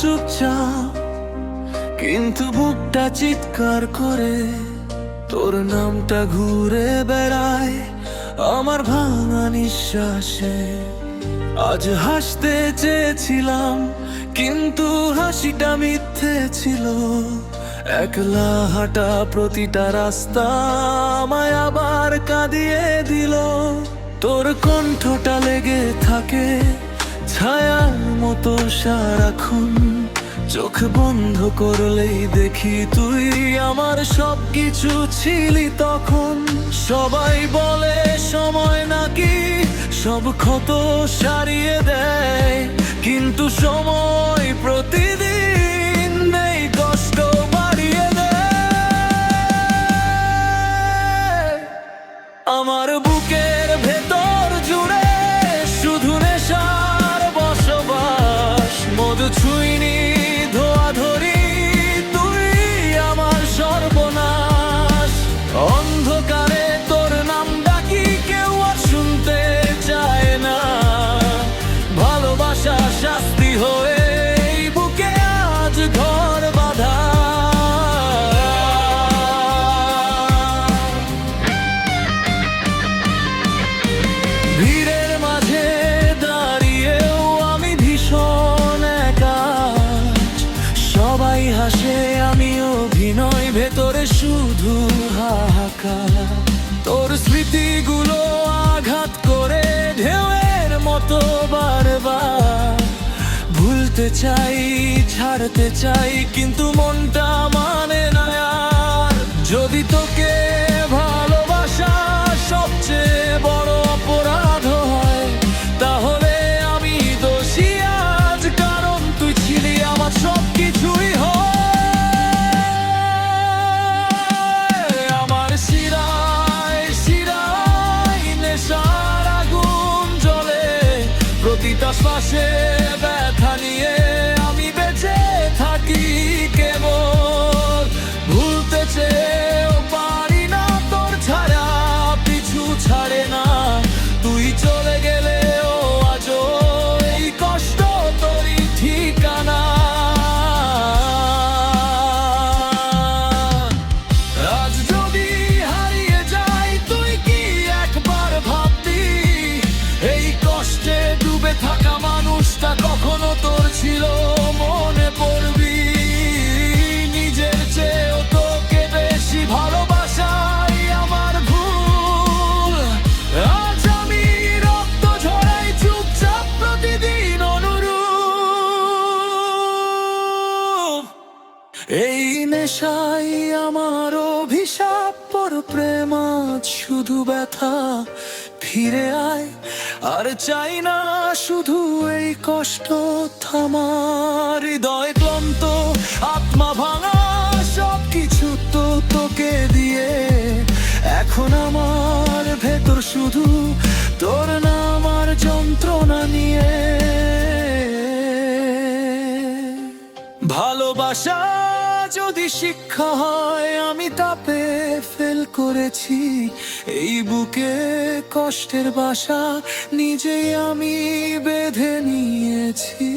চুপচাপ, কিন্তু বুকটা চিৎকার করে। তোর নামটা ঘুরে বেড়ায় আমার ভাঙা নিঃশ্বাসে। আজ হাসতে চেয়েছিলাম, কিন্তু হাসিটা মিথ্যে ছিল। একলা হাঁটা প্রতিটা রাস্তা আমায় আবার কাঁদিয়ে দিল। তোর কণ্ঠটা লেগে থাকে ছায়ার মতো সারাক্ষণ। চোখ বন্ধ করলেই দেখি তুই আমার সবকিছু ছিলি তখন। সবাই বলে সময় নাকি সব ক্ষত সারিয়ে দেয়, কিন্তু সময় প্রতিদিন এই কষ্ট বাড়িয়ে দেয়। আমার বুকের ভেতর জুড়ে শুধু নেশার বসবাস। মধু ছুঁইনি ধোয়াধরি, তুই আমার সর্বনাশ। অন্ধকারে তোর নাম ডাকি, কেউ আর শুনতে চায় না। ভালোবাসা শাস্তি হয়ে এই বুকে আজ ঘর বাঁধা। ভিড়ের মাঝে দাঁড়িয়েও আমি ভীষণ একা। সবাই হাসে, আমি অভিনয়, ভেতরে শুধু হাহাকার। তোর স্মৃতিগুলো আঘাত করে ঢেউয়ের মতো বারবার। ভুলতে চাই, ছাড়তে চাই, কিন্তু মনটা মানে না আর। যদি তোকে ভালোবাসা সবচেয়ে বড় অপরাধ হয়, তাহলে আমি দোষী আজ, কারণ তুই ছিলি আমার সবকিছুই হয়। আমার শিরায় শিরায় নেশার আগুন জ্বলে, প্রতিটা শ্বাসে ব্যথা নিয়ে আমি বেঁচে থাকি কেবল। ভুলতে চেয়েও পারি না, তোর ছায়া পিছু ছাড়ে না। তুই চলে গেলেও আজও এই কষ্ট তোরই ঠিকানা। আজ যদি হারিয়ে যাই, তুই কি একবার ভাবতি এই কষ্টে ডুবে থাকা মানুষটা কখনো তোর ছিল? মনে পড়বি নিজের চেয়েও তোকে বেশি ভালোবাসাই আমার ভুল। আজ আমি রক্ত ঝরাই চুপচাপ, প্রতিদিন অনুরূপ। এই নেশাই আমার অভিশাপ, পর প্রেম আজ শুধু ব্যথা। ফিরে আয়, আর চাই না শুধু এই কষ্ট থামার। হৃদয় ক্লান্ত, আত্মা ভাঙা, সবকিছু তো তোকে দিয়ে। এখন আমার ভেতর শুধু তোর নাম আর যন্ত্রণা নিয়ে। ভালোবাসা যদি শিক্ষা হয়, আমি তাপে ফেল করেছি। এই বুকে কষ্টের বাসা নিজেই আমি বেঁধে নিয়েছি।